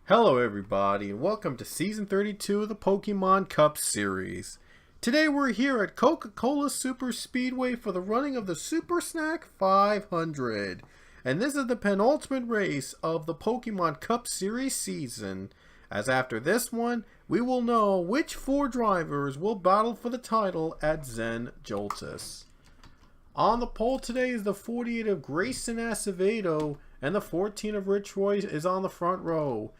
Hello everybody and welcome to Season 32 of the Pokemon Cup Series. Today we're here at Coca-Cola Super Speedway for the running of the Super Snack 500. And this is the penultimate race of the Pokemon Cup Series season. As after this one, we will know which 4 drivers will battle for the title at Zen Joltis. On the pole today is the 48 of Grayson Acevedo and the 14 of Rich Roy is on the front row.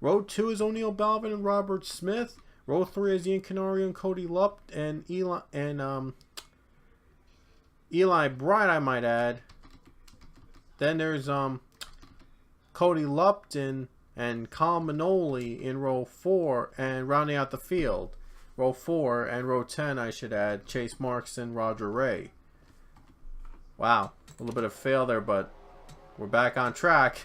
Row 2 is O'Neal Balvin and Robert Smith. Row 3 is Ian Canario and Cody Lupt and Eli Bright, I might add. Then there's Cody Lupton and Kyle Manoli in row 4 and rounding out the field. Row 4 and row 10, I should add, Chase Marks and Roger Ray. Wow, a little bit of fail there, but we're back on track.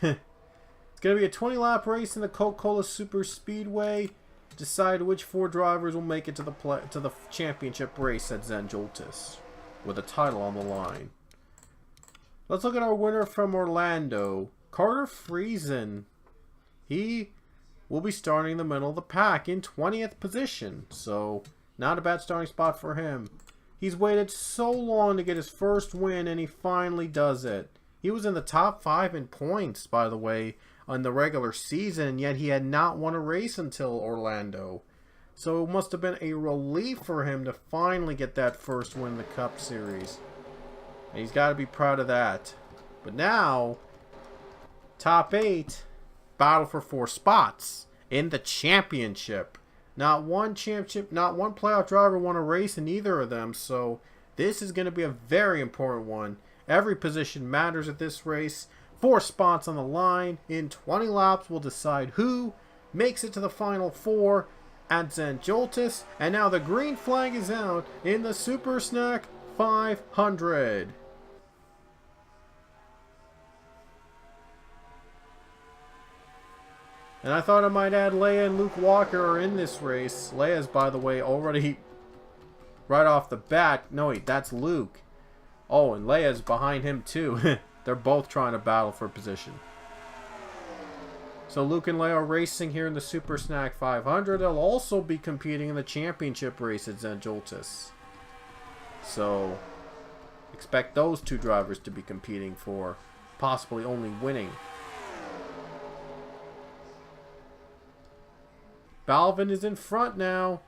It's going to be a 20-lap race in the Coca-Cola Super Speedway. Decide which 4 drivers will make it to the championship race at Zen Joltis, with a title on the line. Let's look at our winner from Orlando, Carter Friesen. He will be starting in the middle of the pack in 20th position, so not a bad starting spot for him. He's waited so long to get his first win, and he finally does it. He was in the top 5 in points, by the way, on the regular season, yet he had not won a race until Orlando. So it must have been a relief for him to finally get that first win in the Cup Series. And he's got to be proud of that. But now, top 8, battle for 4 spots in the championship. Not one playoff driver won a race in either of them, so this is going to be a very important one. Every position matters at this race. 4 spots on the line. In 20 laps, we'll decide who makes it to the final 4 at Zen Joltis. And now the green flag is out in the Super Snack 500. And I thought I might add Leia and Luke Walker are in this race. Leia's, by the way, already right off the bat. No, wait, that's Luke. Oh, and Leia's behind him too. They're both trying to battle for position. So Luke and Leia are racing here in the Super Snack 500. They'll also be competing in the championship race at Zen Joltis. So expect those 2 drivers to be competing for possibly only winning. Balvin is in front now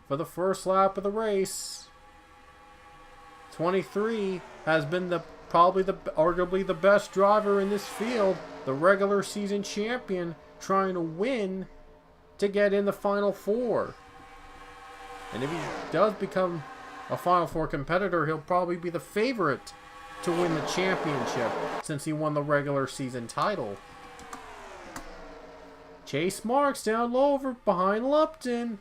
for the first lap of the race. 23 has been arguably the best driver in this field, the regular season champion, trying to win to get in the final 4. And if he does become a final 4 competitor, he'll probably be the favorite to win the championship since he won the regular season title. Chase Marks down low over behind Lupton.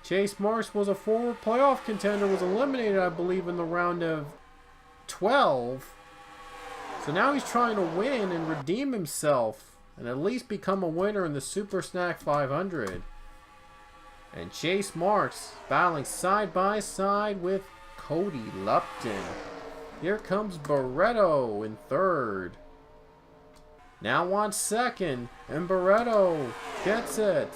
Chase Marks was a former playoff contender, was eliminated, I believe, in the round of 12. So now he's trying to win and redeem himself and at least become a winner in the Super Snack 500. And Chase Marks battling side by side with Cody Lupton. Here comes Barreto in 3rd. Now on 2nd, and Barreto gets it.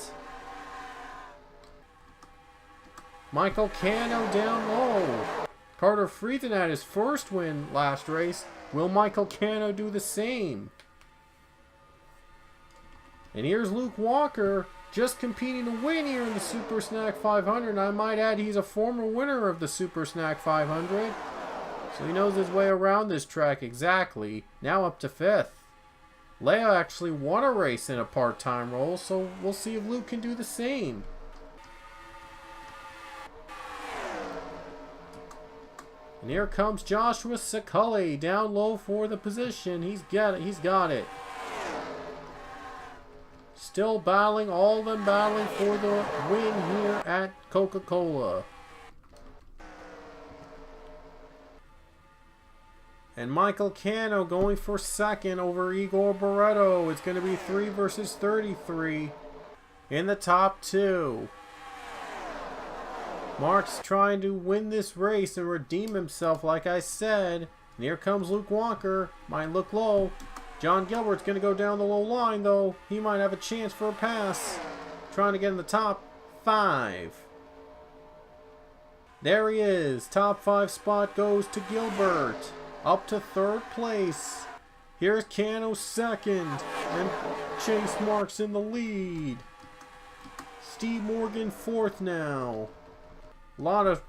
Michael Cano down low. Carter Friesen had his first win last race. Will Michael Cano do the same? And here's Luke Walker just competing to win here in the Super Snack 500. And I might add he's a former winner of the Super Snack 500. So he knows his way around this track exactly. Now up to 5th. Leia actually won a race in a part-time role, so we'll see if Luke can do the same. And here comes Joshua Sakuli down low for the position. He's got it. Still battling, all of them battling for the win here at Coca-Cola. And Michael Cano going for 2nd over Igor Barreto. It's going to be 3 versus 33 in the top 2. Mark's trying to win this race and redeem himself, like I said. And here comes Luke Walker. Might look low. John Gilbert's going to go down the low line, though. He might have a chance for a pass. Trying to get in the top 5. There he is. Top 5 spot goes to Gilbert. Up to 3rd place. Here's Cano 2nd. And Chase Marks in the lead. Steve Morgan 4th now. A lot of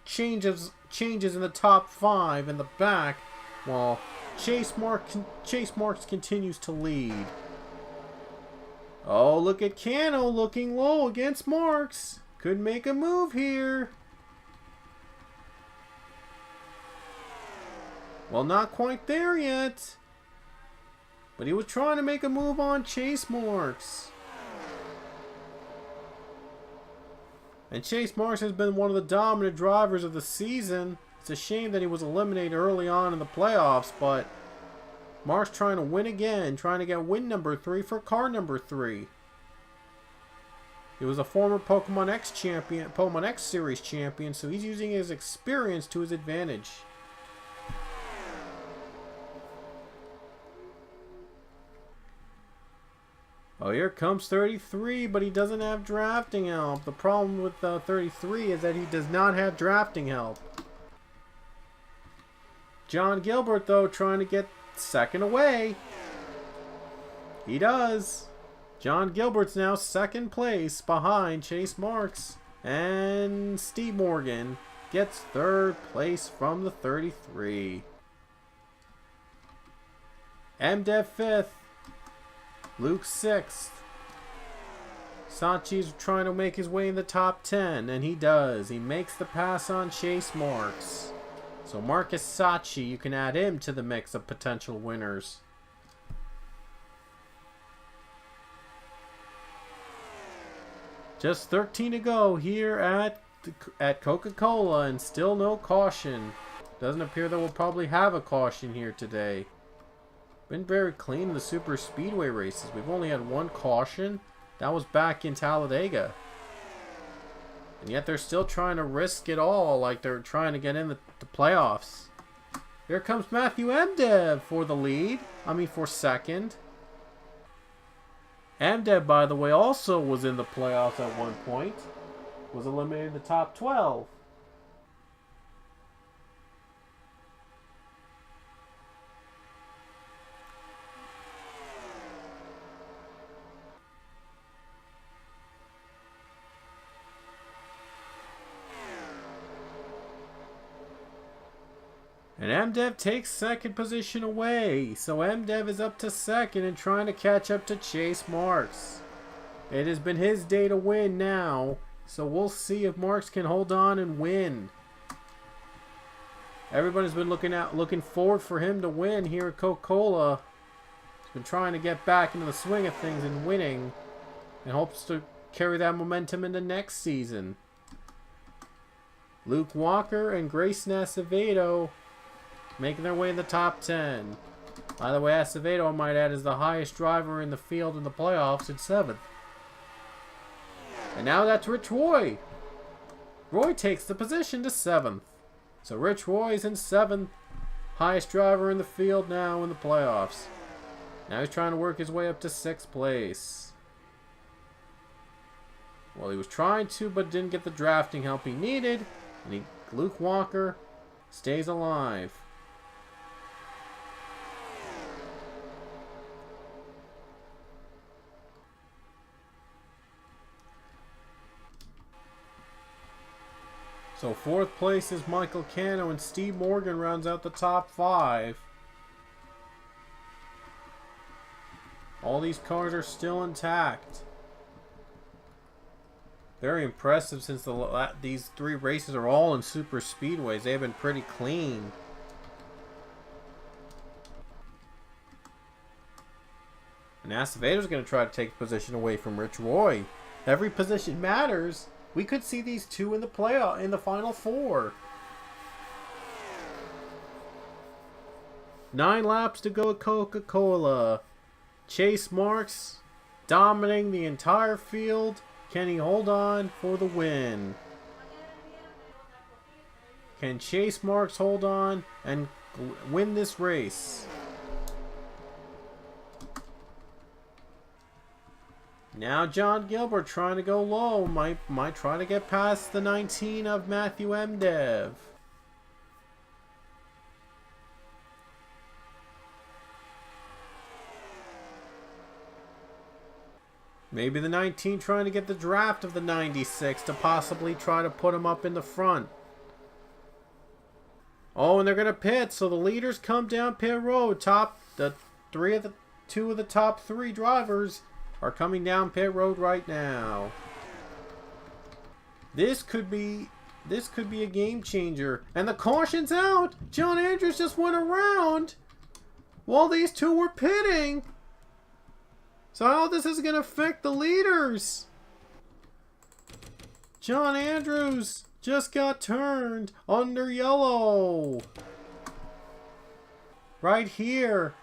changes in the top 5 in the back. While Chase Marks continues to lead. Oh, look at Cano looking low against Marks. Could make a move here. Well, not quite there yet. But he was trying to make a move on Chase Marks. And Chase Marks has been one of the dominant drivers of the season. It's a shame that he was eliminated early on in the playoffs, but Marks trying to win again, trying to get win number 3 for car number 3. He was a former Pokemon X Series champion, so he's using his experience to his advantage. Oh, here comes 33, but he doesn't have drafting help. The problem with 33 is that he does not have drafting help. John Gilbert, though, trying to get 2nd away. He does. John Gilbert's now 2nd place behind Chase Marks. And Steve Morgan gets 3rd place from the 33. MDev 5th. Luke 6th. Sachi's trying to make his way in the top 10, and he does. He makes the pass on Chase Marks. So Marcus Sachi, you can add him to the mix of potential winners. Just 13 to go here at Coca-Cola, and still no caution. Doesn't appear that we'll probably have a caution here today. Been very clean in the super speedway races. We've only had 1 caution. That was back in Talladega. And yet they're still trying to risk it all, like they're trying to get in the playoffs. Here comes Matthew MDev for the lead. For 2nd. MDev, by the way, also was in the playoffs at one point. Was eliminated in the top 12. And MDev takes 2nd position away. So MDev is up to 2nd and trying to catch up to Chase Marks. It has been his day to win now. So we'll see if Marks can hold on and win. Everybody's been looking forward for him to win here at Coca-Cola. He's been trying to get back into the swing of things and winning. And hopes to carry that momentum into next season. Luke Walker and Grayson Acevedo making their way in the top 10. By the way, Acevedo, I might add, is the highest driver in the field in the playoffs at 7th. And now that's Rich Roy. Roy takes the position to 7th. So Rich Roy's in 7th. Highest driver in the field now in the playoffs. Now he's trying to work his way up to 6th place. Well, he was trying to, but didn't get the drafting help he needed. And Luke Walker stays alive. So 4th place is Michael Cano, and Steve Morgan rounds out the top 5. All these cars are still intact. Very impressive since these 3 races are all in super speedways. They've been pretty clean. And Acevedo's going to try to take position away from Rich Roy. Every position matters. We could see these 2 in the final 4. 9 laps to go at Coca-Cola. Chase Marks dominating the entire field. Can he hold on for the win? Can Chase Marks hold on and win this race? Now John Gilbert trying to go low. Might try to get past the 19 of Matthew Mdev. Maybe the 19 trying to get the draft of the 96 to possibly try to put him up in the front. Oh, and they're going to pit. So the leaders come down pit road. Two of the top three drivers are coming down pit road right now. This could be a game changer. And the caution's out. John Andrews just went around while these two were pitting. So how this is going to affect the leaders? John Andrews just got turned under yellow. Right here.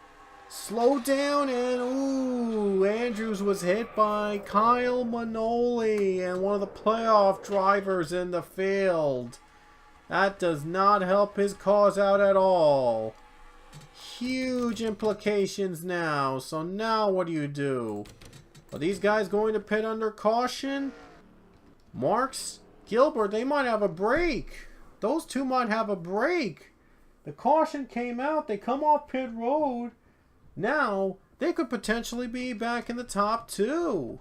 Slow down and ooh, Andrews was hit by Kyle Manoli and one of the playoff drivers in the field. That does not help his cause out at all. Huge implications now. So now what do? Are these guys going to pit under caution? Marks, Gilbert, they might have a break. Those two might have a break. The caution came out. They come off pit road. Now, they could potentially be back in the top two.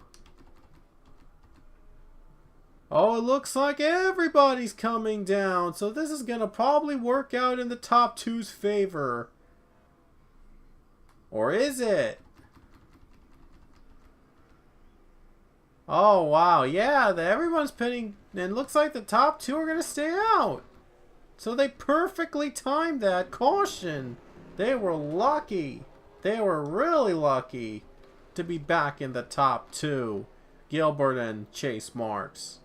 Oh, it looks like everybody's coming down. So this is going to probably work out in the top two's favor. Or is it? Oh, wow. Yeah, everyone's pitting. And it looks like the top two are going to stay out. So they perfectly timed that caution. They were lucky. They were really lucky to be back in the top two. Gilbert and Chase Marks.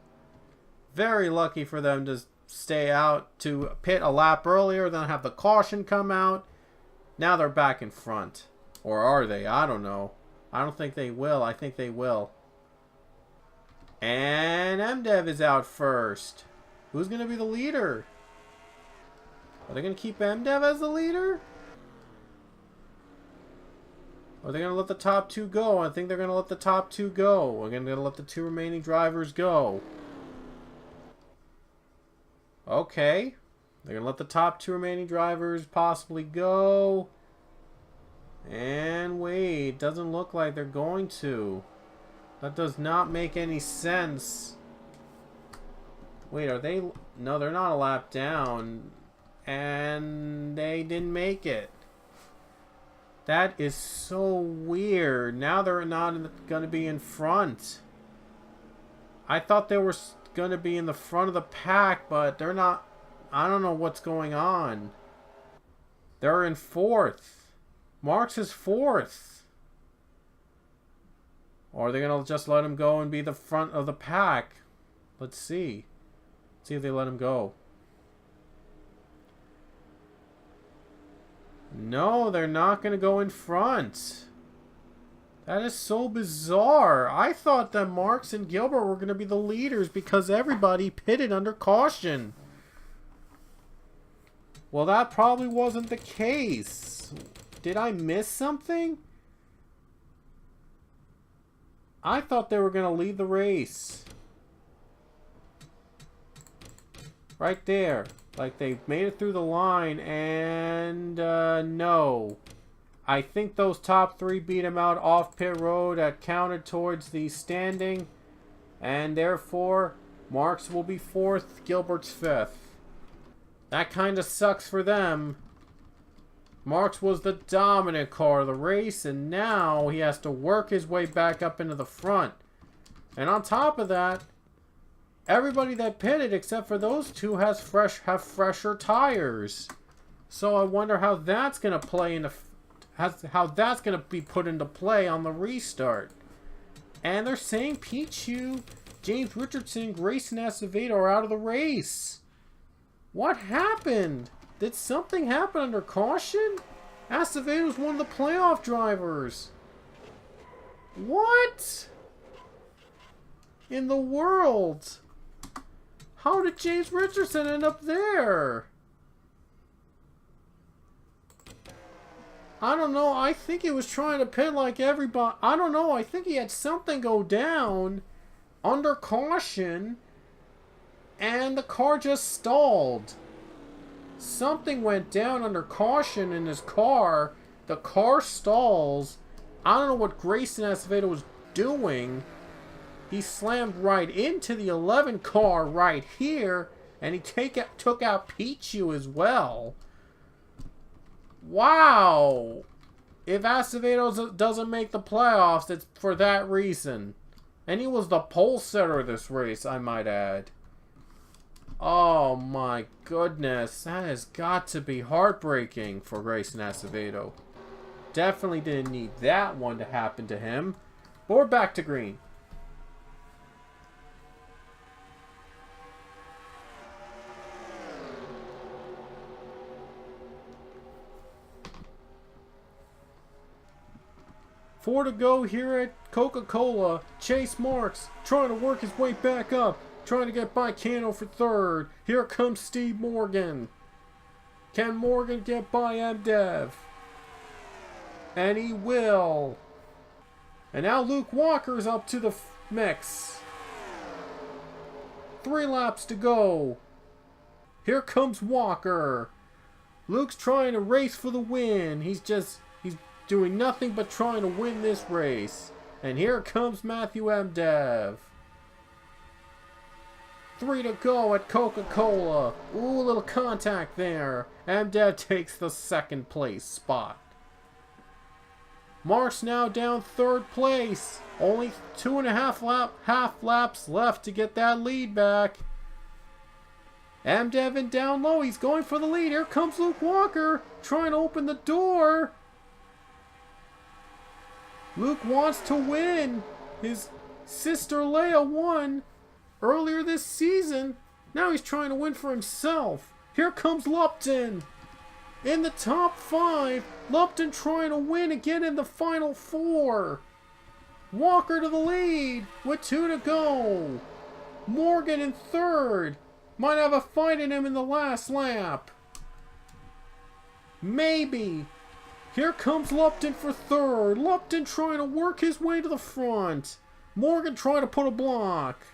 Very lucky for them to stay out, to pit a lap earlier, then have the caution come out. Now they're back in front. Or are they? I don't know. I don't think they will. I think they will. And Mdev is out first. Who's going to be the leader? Are they going to keep Mdev as the leader? Or are they going to let the top two go? I think they're going to let the top two go. We're going to let the two remaining drivers go. Okay. They're going to let the top two remaining drivers possibly go. And wait, doesn't look like they're going to. That does not make any sense. Wait, are they? No, they're not a lap down. And they didn't make it. That is so weird. Now they're not going to be in front. I thought they were going to be in the front of the pack, but they're not. I don't know what's going on. They're in fourth. Marks is fourth. Or are they going to just let him go and be the front of the pack? Let's see. Let's see if they let him go. No, they're not going to go in front. That is so bizarre. I thought that Marks and Gilbert were going to be the leaders because everybody pitted under caution. Well, that probably wasn't the case. Did I miss something? I thought they were going to lead the race. Right there. Like they made it through the line and no. I think those top three beat him out off pit road. That counted towards the standing. And therefore, Marks will be fourth, Gilbert's fifth. That kind of sucks for them. Marks was the dominant car of the race, and now he has to work his way back up into the front. And on top of that, everybody that pitted except for those two have fresher tires. So I wonder how that's going to play into how that's going to be put into play on the restart. And they're saying Pichu, James Richardson, Grayson Acevedo are out of the race. What happened? Did something happen under caution? Acevedo was one of the playoff drivers. What in the world? How did James Richardson end up there? I don't know. I think he was trying to pit like everybody. I don't know. I think he had something go down under caution, and the car just stalled. Something went down under caution in his car. The car stalls. I don't know what Grayson Acevedo was doing. He slammed right into the 11 car right here, and he took out Pichu as well. Wow! If Acevedo doesn't make the playoffs, it's for that reason. And he was the pole sitter of this race, I might add. Oh my goodness, that has got to be heartbreaking for Grayson Acevedo. Definitely didn't need that one to happen to him. But we're back to green. Four to go here at Coca-Cola. Chase Marks trying to work his way back up. Trying to get by Cano for third. Here comes Steve Morgan. Can Morgan get by MDev? And he will. And now Luke Walker's up to the mix. 3 laps to go. Here comes Walker. Luke's trying to race for the win. He's doing nothing but trying to win this race. And here comes Matthew MDev. 3 to go at Coca-Cola. Ooh, a little contact there. MDev takes the second place spot. Mark's now down third place. Only 2.5 laps left to get that lead back. MDev down low. He's going for the lead. Here comes Luke Walker trying to open the door. Luke wants to win. His sister Leia won earlier this season. Now he's trying to win for himself. Here comes Lupton. In the top 5. Lupton trying to win again in the final 4. Walker to the lead with 2 to go. Morgan in third. Might have a fight in him in the last lap. Maybe. Here comes Lupton for third. Lupton trying to work his way to the front. Morgan trying to put a block.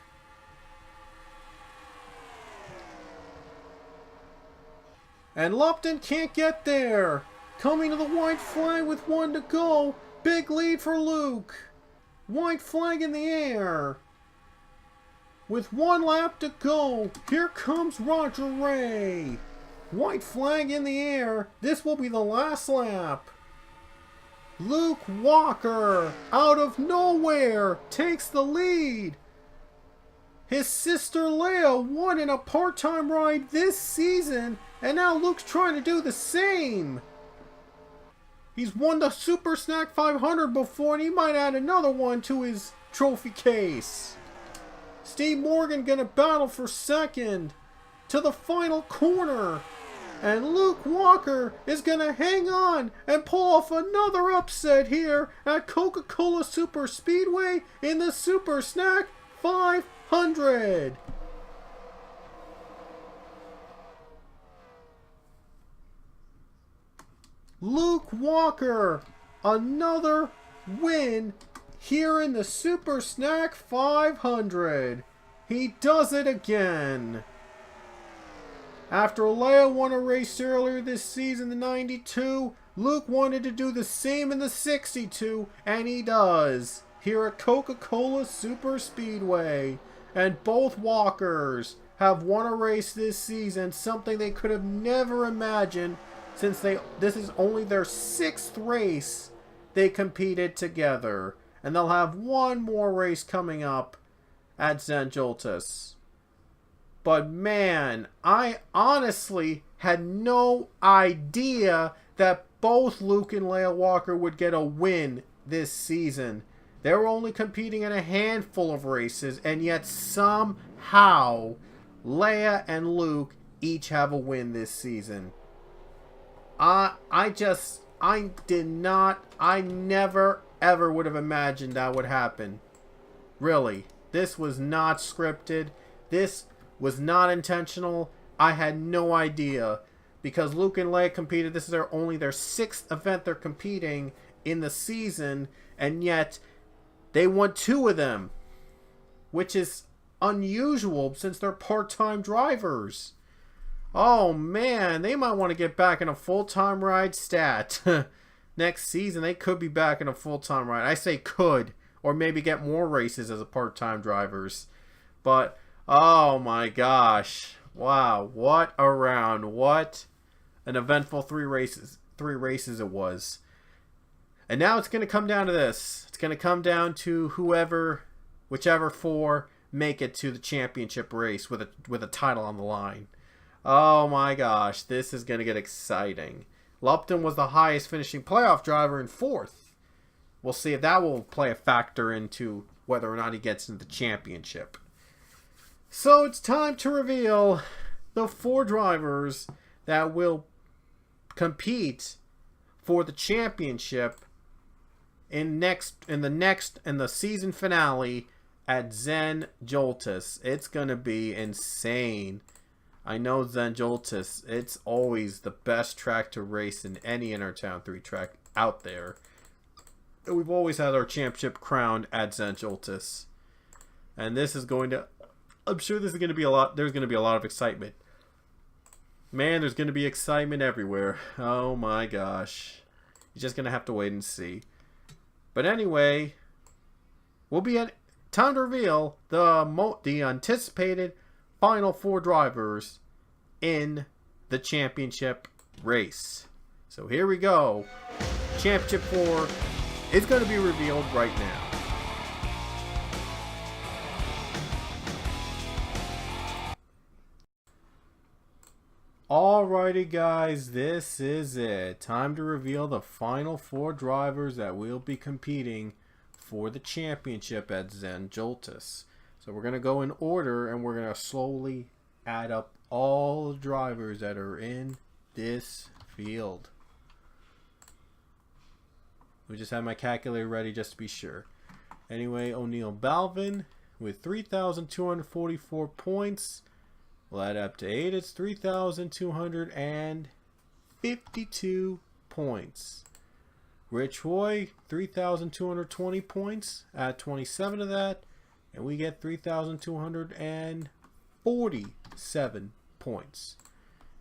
And Lupton can't get there. Coming to the white flag with 1 to go. Big lead for Luke. White flag in the air. With 1 lap to go. Here comes Roger Ray. White flag in the air. This will be the last lap. Luke Walker, out of nowhere, takes the lead. His sister Leia won in a part-time ride this season, and now Luke's trying to do the same. He's won the Super Snack 500 before, and he might add another one to his trophy case. Steve Morgan gonna battle for second to the final corner. And Luke Walker is going to hang on and pull off another upset here at Coca-Cola Super Speedway in the Super Snack 500. Luke Walker, another win here in the Super Snack 500. He does it again. After Leia won a race earlier this season, the 92, Luke wanted to do the same in the 62, and he does, here at Coca-Cola Super Speedway. And both Walkers have won a race this season, something they could have never imagined, since this is only their 6th race they competed together. And they'll have one more race coming up at Zanjoltas. But man, I honestly had no idea that both Luke and Leia Walker would get a win this season. They were only competing in a handful of races, and yet somehow Leia and Luke each have a win this season. I never ever would have imagined that would happen. Really. This was not scripted. This was not intentional. I had no idea. because Luke and Leia competed. This is only their 6th event they're competing in the season, and yet they won 2 of them, which is unusual since they're part-time drivers. Oh man, they might want to get back in a full-time ride stat. Next season, they could be back in a full-time ride. I say could, or maybe get more races as a part-time drivers. But, oh my gosh. Wow, what a round. What an eventful 3 races it was. And now it's going to come down to this. It's going to come down to whichever 4 make it to the championship race with a title on the line. Oh my gosh, this is going to get exciting. Lupton was the highest finishing playoff driver in 4th. We'll see if that will play a factor into whether or not he gets into the championship. So it's time to reveal the 4 drivers that will compete for the championship in the season finale at Zen Joltis. It's gonna be insane. I know Zen Joltis, it's always the best track to race in any Intertown 3 track out there. We've always had our championship crowned at Zen Joltis. And this is going to, I'm sure this is going to be a lot, there's going to be a lot of excitement. Man, there's going to be excitement everywhere. Oh my gosh. You're just going to have to wait and see. But anyway, we'll be at time to reveal the anticipated final 4 drivers in the championship race. So here we go. Championship 4 is going to be revealed right now. Alrighty guys, this is it. Time to reveal the final 4 drivers that will be competing for the championship at Zen Joltis. So we're going to go in order and we're going to slowly add up all the drivers that are in this field. We just have my calculator ready just to be sure. Anyway, O'Neal Balvin with 3,244 points. We'll add up to 8. It's 3,252 points. Rich Roy, 3,220 points. Add 27 of that, and we get 3,247 points.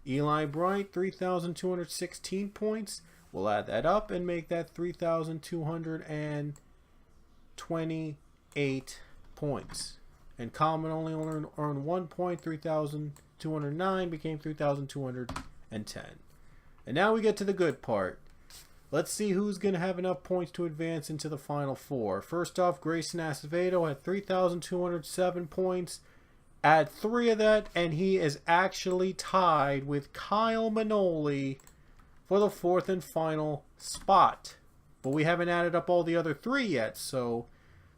Eli Bright, 3,216 points. We'll add that up and make that 3,228 points. And Common only earned 1 point. 3,209 became 3,210. And now we get to the good part. Let's see who's going to have enough points to advance into the final 4. First off, Grayson Acevedo had 3,207 points. Add 3 of that, and he is actually tied with Kyle Manoli for the 4th and final spot. But we haven't added up all the other 3 yet, so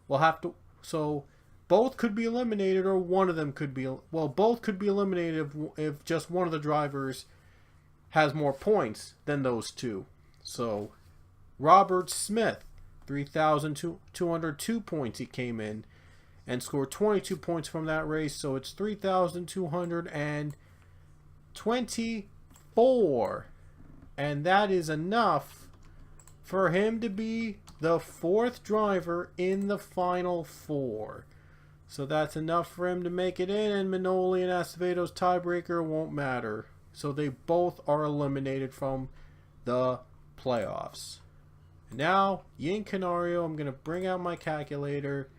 we'll have to. So both could be eliminated, or one of them could be. Well, both could be eliminated if just one of the drivers has more points than those 2. So Robert Smith, 3,202 points he came in and scored 22 points from that race. So it's 3,224. And that is enough for him to be the 4th driver in the final 4. So that's enough for him to make it in, and Manoli and Acevedo's tiebreaker won't matter. So they both are eliminated from the playoffs. Now, Yin Canario, I'm going to bring out my calculator.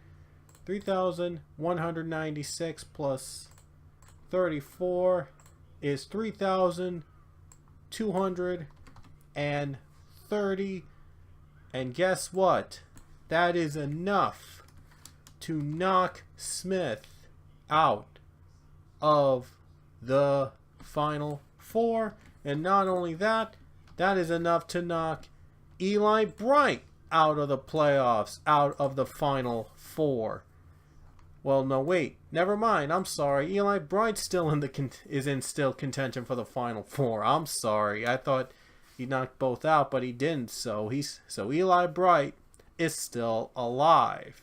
3,196 plus 34 is 3,230. And guess what? That is enough to knock Smith out of the final 4. And not only that, that is enough to knock Eli Bright out of the playoffs, out of the final 4. Well, no, wait, never mind. I'm sorry. Eli Bright still is in contention for the final 4. I'm sorry. I thought he knocked both out, but he didn't. So Eli Bright is still alive.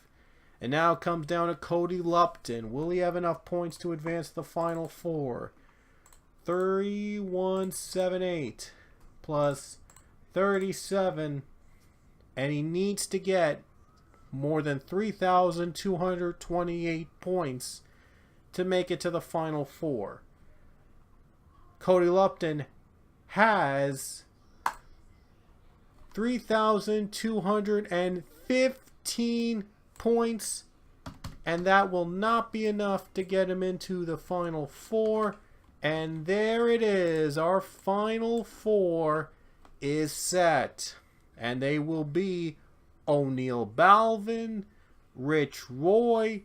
And now it comes down to Cody Lupton. Will he have enough points to advance to the final 4? 3178 plus 37, and he needs to get more than 3,228 points to make it to the Final Four. Cody Lupton has 3,215 points, and that will not be enough to get him into the Final Four. And there it is. Our Final Four is set. And they will be O'Neal Balvin, Rich Roy,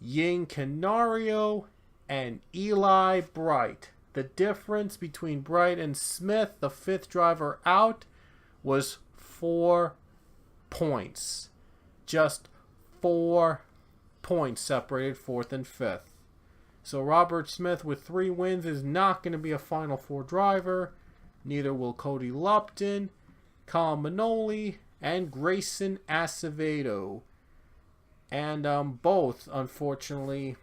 Ying Canario, and Eli Bright. The difference between Bright and Smith, the fifth driver out, was 4 points. Just 4 points separated fourth and fifth. So Robert Smith with 3 wins is not going to be a Final Four driver. Neither will Cody Lupton, Colin Manoli, and Grayson Acevedo. And both, unfortunately,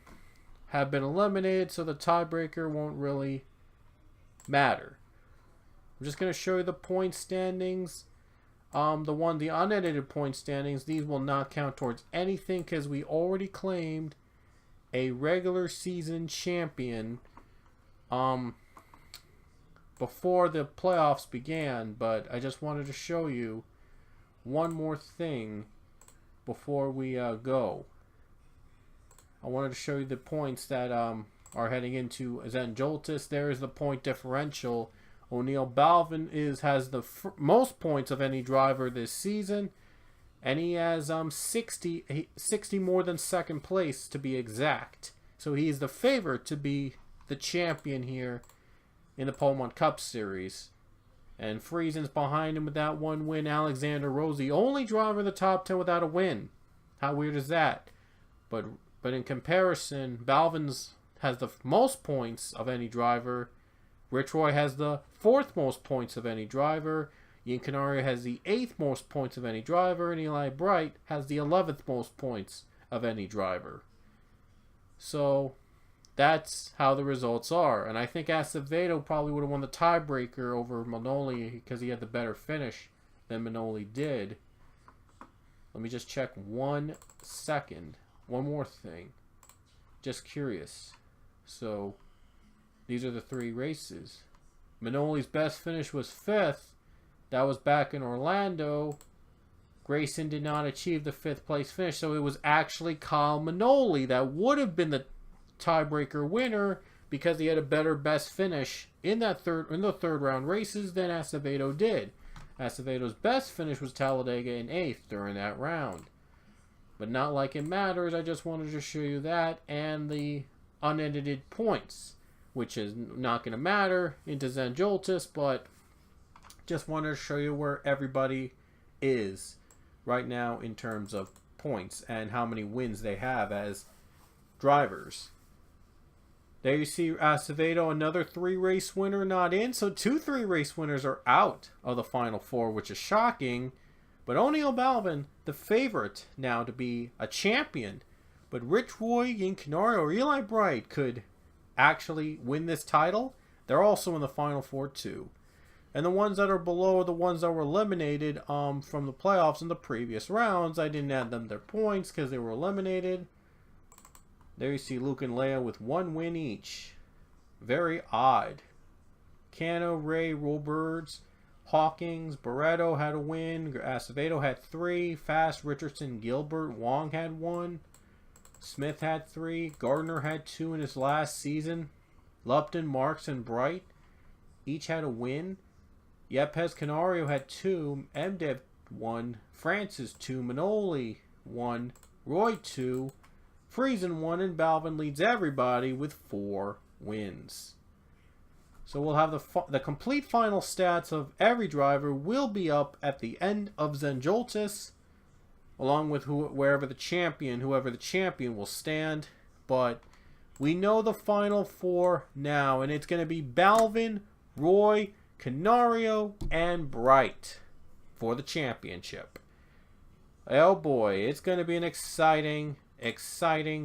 have been eliminated, so the tiebreaker won't really matter. I'm just going to show you the point standings. The unedited point standings, these will not count towards anything because we already claimed a regular season champion before the playoffs began. But I just wanted to show you one more thing before we go. I wanted to show you the points that are heading into Zandjoltis. There is the point differential. O'Neal Balvin has the most points of any driver this season, and he has 60 more than second place to be exact. So he's the favorite to be the champion here in the Pullman Cup Series. And Friesen's behind him with that 1 win. Alexander Rose, the only driver in the top 10 without a win. How weird is that? But in comparison, Balvin's has the most points of any driver. Rich Roy has the 4th most points of any driver. Ying Canario has the 8th most points of any driver. And Eli Bright has the 11th most points of any driver. So that's how the results are. And I think Acevedo probably would have won the tiebreaker over Manoli because he had the better finish than Manoli did. Let me just check 1 second. One more thing. Just curious. So these are the 3 races. Manoli's best finish was 5th. That was back in Orlando. Grayson did not achieve the 5th place finish, so it was actually Kyle Manoli that would have been the tiebreaker winner because he had a better best finish in the third round races than Acevedo did. Acevedo's best finish was Talladega in 8th during that round. But not like it matters. I just wanted to show you that and the unedited points, which is not going to matter into Zandjoltis, but just wanted to show you where everybody is right now in terms of points and how many wins they have as drivers. There you see Acevedo, another 3-race winner not in. So 2 3-race winners are out of the Final Four, which is shocking. But O'Neal Balvin, the favorite now to be a champion. But Rich Roy, Ying Canario, or Eli Bright could actually win this title. They're also in the Final Four too. And the ones that are below are the ones that were eliminated from the playoffs in the previous rounds. I didn't add them their points because they were eliminated. There you see Luke and Leia with 1 win each. Very odd. Cano, Ray, Roberts, Hawkins, Barreto had a win. Acevedo had 3. Fast, Richardson, Gilbert, Wong had 1. Smith had 3. Gardner had 2 in his last season. Lupton, Marks, and Bright each had a win. Yepes Canario had 2. Mdev 1. Francis 2. Manoli 1. Roy 2. Friesen 1. And Balvin leads everybody with 4 wins. So we'll have the complete final stats of every driver will be up at the end of Zandjoltis, along with whoever the champion will stand. But we know the Final Four now, and it's going to be Balvin, Roy, Canario, and Bright for the championship. Oh boy, it's going to be an exciting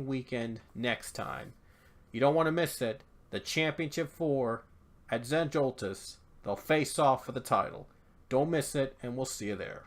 weekend next time. You don't want to miss it. The Championship 4 at Zen Joltis. They'll face off for the title. Don't miss it, and we'll see you there.